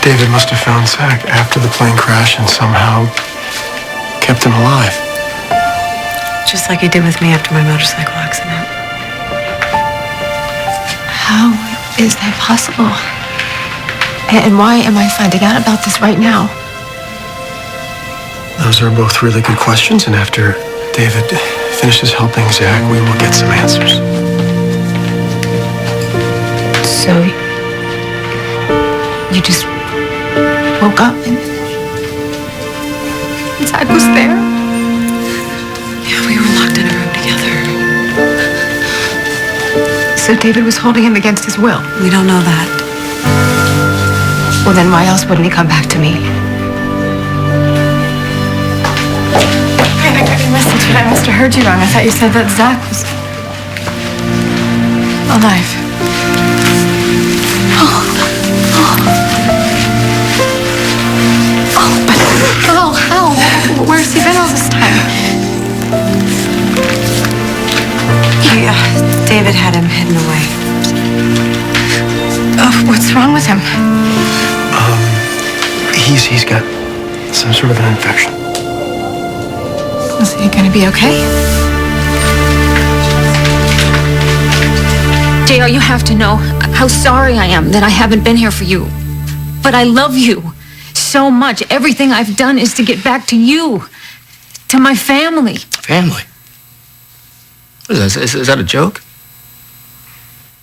David must have found Zach after the plane crash and somehow kept him alive. Just like he did with me after my motorcycle accident. How is that possible? And why am I finding out about this right now? Those are both really good questions, and after David finishes helping Zach, we will get some answers. So, you just woke up and Zach was there? Yeah, we were locked in a room together. So David was holding him against his will? We don't know that. Well, then why else wouldn't he come back to me? I listened to it. I must have heard you wrong. I thought you said that Zach was alive. How? Where's he been all this time? David had him hidden away. Oh, what's wrong with him? He's got some sort of an infection. Is he gonna be okay? JR, you have to know how sorry I am that I haven't been here for you. But I love you so much. Everything I've done is to get back to you, to my family. Family? What is that? Is that a joke?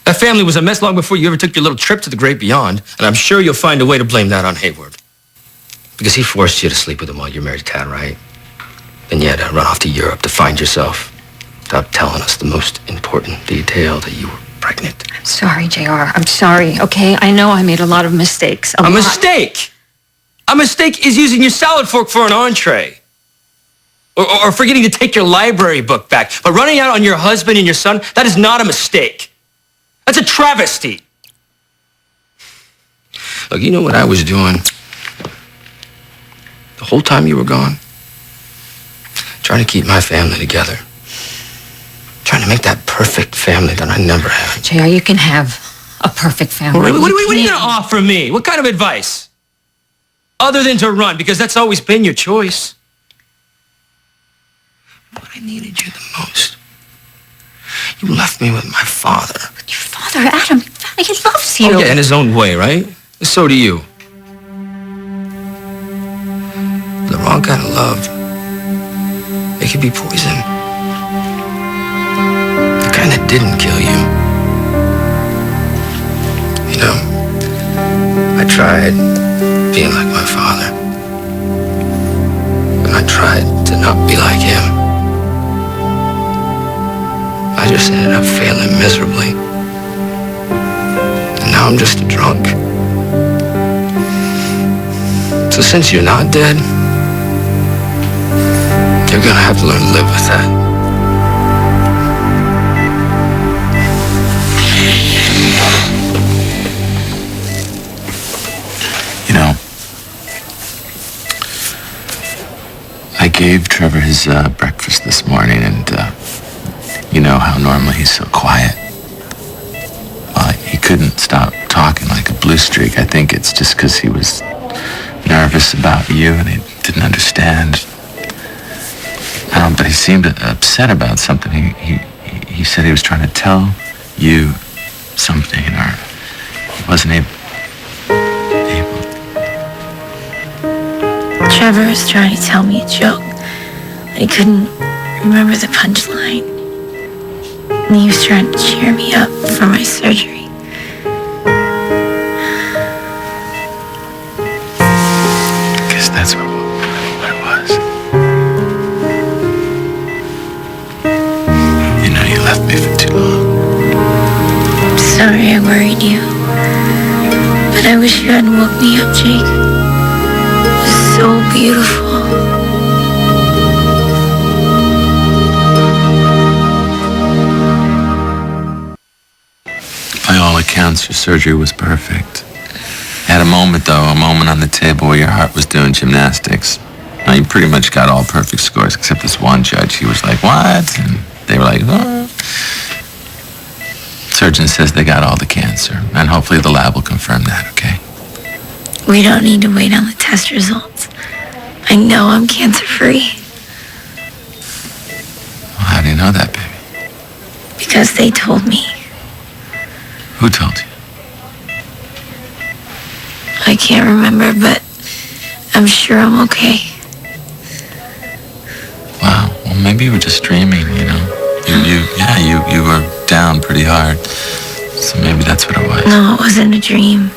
That family was a mess long before you ever took your little trip to the great beyond, and I'm sure you'll find a way to blame that on Hayward. Because he forced you to sleep with him while you're married to Tad, right? Then you had to run off to Europe to find yourself without telling us the most important detail, that you were pregnant. I'm sorry, JR. I'm sorry, okay? I know I made a lot of mistakes. A mistake? A mistake is using your salad fork for an entree. Or forgetting to take your library book back. But running out on your husband and your son, that is not a mistake. That's a travesty. Look, you know what I was doing the whole time you were gone? Trying to keep my family together. Trying to make that perfect family that I never had. JR, you can have a perfect family. What are you going to offer me? What kind of advice? Other than to run, because that's always been your choice. But I needed you the most. You left me with my father. But your father, Adam, he loves you. Oh, yeah, in his own way, right? So do you. The wrong kind of love, it could be poison. The kind that didn't kill you. You know, I tried being like my father. And I tried to not be like him. I just ended up failing miserably. And now I'm just a drunk. So since you're not dead, you're gonna have to learn to live with that. You know, I gave Trevor his breakfast this morning, and you know how normally he's so quiet. He couldn't stop talking like a blue streak. I think it's just because he was nervous about you and he didn't understand. But he seemed upset about something. He said he was trying to tell you something, or he wasn't able. Trevor was trying to tell me a joke. I couldn't remember the punchline. And he was trying to cheer me up for my surgery. I guess that's what it was. You know, you left me for too long. I'm sorry I worried you. But I wish you hadn't woke me up, Jake. It was so beautiful. By all accounts, your surgery was perfect. You had a moment on the table where your heart was doing gymnastics. Now, you pretty much got all perfect scores, except this one judge. He was like, what? And they were like, oh. Surgeon says they got all the cancer, and hopefully the lab will confirm that, okay? We don't need to wait on the test results. I know I'm cancer-free. Well, how do you know that, baby? Because they told me. Who told you? I can't remember, but I'm sure I'm okay. Wow. Well, maybe you were just dreaming, you know? You were down pretty hard. So maybe that's what it was. No, it wasn't a dream.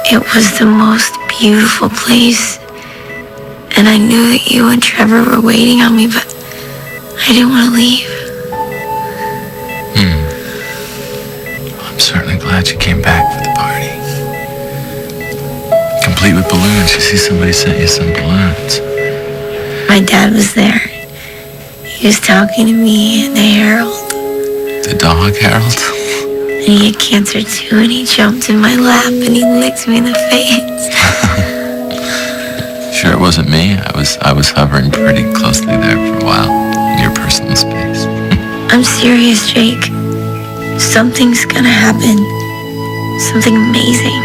It was the most beautiful place. And I knew that you and Trevor were waiting on me, but I didn't want to leave. I'm certainly glad you came back for the party. Complete with balloons. You see somebody sent you some balloons. My dad was there. He was talking to me and the Herald. The dog, Harold? And he had cancer too, and he jumped in my lap and he licked me in the face. Sure it wasn't me. I was hovering pretty closely there for a while in your personal space. I'm serious, Jake. Something's gonna happen. Something amazing.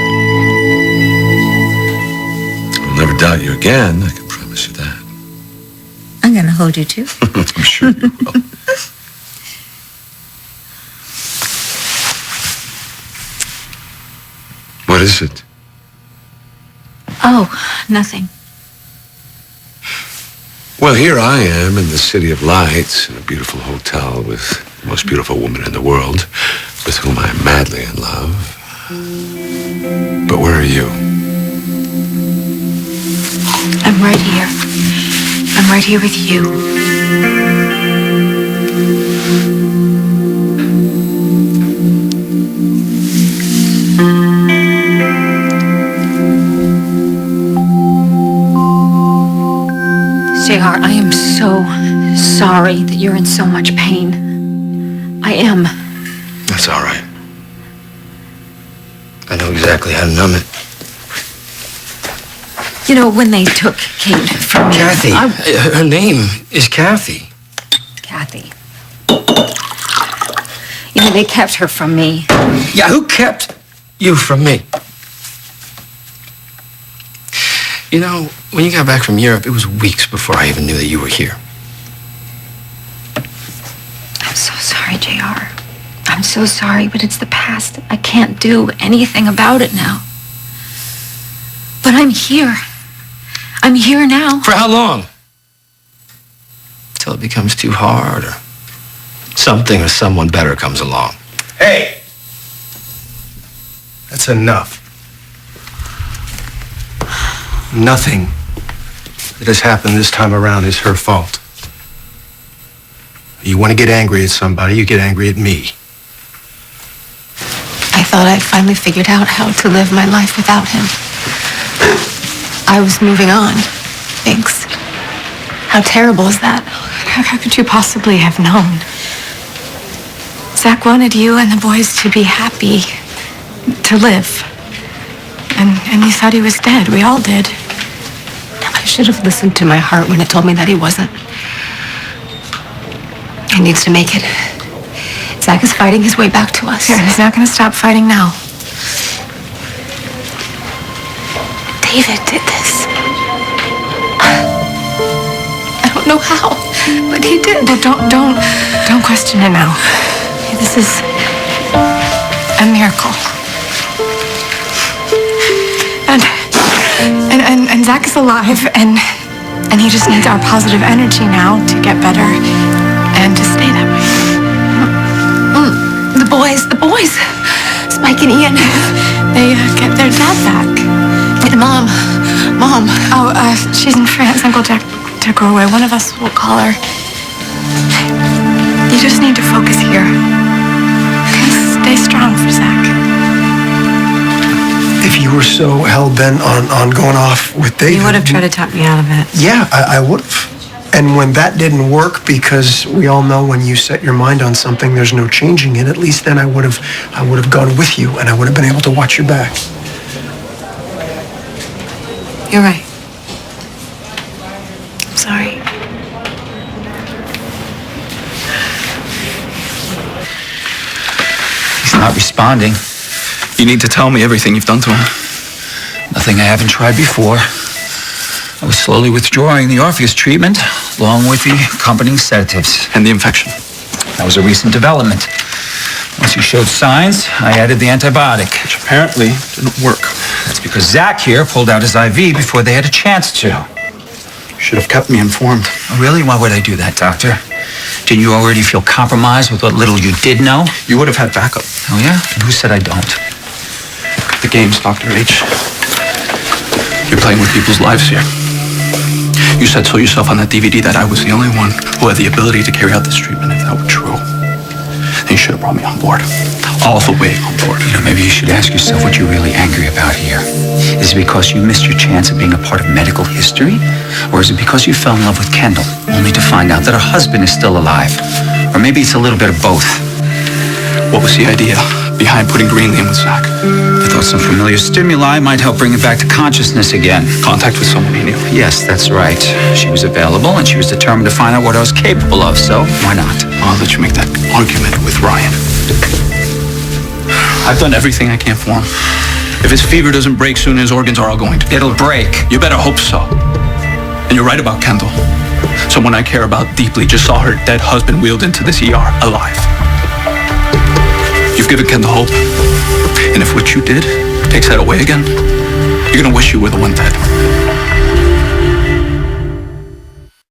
I'll never doubt you again, I can promise you that. I'm gonna hold you too. I'm sure you will. What is it? Oh, nothing. Well, here I am in the City of Lights in a beautiful hotel with the most beautiful woman in the world, with whom I'm madly in love. But where are you? I'm right here. I'm right here with you. JR, I am so sorry that you're in so much pain. I am. That's all right. I know exactly how to numb it. You know, when they took Kate from me... Kathy. Her name is Kathy. Kathy. You know, they kept her from me. Yeah, who kept you from me? You know, when you got back from Europe, it was weeks before I even knew that you were here. I'm so sorry, JR. I'm so sorry, but it's the past. I can't do anything about it now. But I'm here. I'm here now. For how long? Till it becomes too hard, or something or someone better comes along. Hey! That's enough. Nothing that has happened this time around is her fault. You want to get angry at somebody, you get angry at me. I thought I'd finally figured out how to live my life without him. I was moving on. Thanks. How terrible is that? How could you possibly have known? Zach wanted you and the boys to be happy, to live. And you thought he was dead. We all did. I should have listened to my heart when it told me that he wasn't. He needs to make it. Zach is fighting his way back to us. He's not going to stop fighting now. David did this. I don't know how, but he did. Well, don't question it now. This is A miracle. And Zach is alive, and he just needs our positive energy now to get better and to stay that way. the boys. Spike and Ian. They get their dad back. And Mom. Oh, she's in France. Uncle Jack took her away. One of us will call her. You just need to focus here. Stay strong for Zach. If you were so hell-bent on going off with David... You would have tried to talk me out of it. Yeah, I would have. And when that didn't work, because we all know when you set your mind on something, there's no changing it, at least then I would have gone with you, and I would have been able to watch your back. You're right. I'm sorry. He's not responding. You need to tell me everything you've done to him. Nothing I haven't tried before. I was slowly withdrawing the Orpheus treatment, along with the accompanying sedatives. And the infection? That was a recent development. Once you showed signs, I added the antibiotic. Which apparently didn't work. That's because Zach here pulled out his IV before they had a chance to. You should have kept me informed. Oh, really? Why would I do that, Doctor? Didn't you already feel compromised with what little you did know? You would have had backup. Oh, yeah? And who said I don't? The games, Dr. H. You're playing with people's lives here. You said so yourself on that DVD that I was the only one who had the ability to carry out this treatment, if that were true. Then you should have brought me on board. All the way on board. You know, maybe you should ask yourself what you're really angry about here. Is it because you missed your chance of being a part of medical history? Or is it because you fell in love with Kendall, only to find out that her husband is still alive? Or maybe it's a little bit of both. What was the idea behind putting Greenlee in with Zach? I thought some familiar stimuli might help bring him back to consciousness again. Contact with someone he knew. Yes, that's right. She was available, and she was determined to find out what I was capable of, so why not? I'll let you make that argument with Ryan. I've done everything I can for him. If his fever doesn't break soon, his organs are all going to. It'll break. You better hope so. And you're right about Kendall. Someone I care about deeply just saw her dead husband wheeled into this ER alive. You've given Kendall hope. And if what you did takes that away again, you're gonna wish you were the one dead.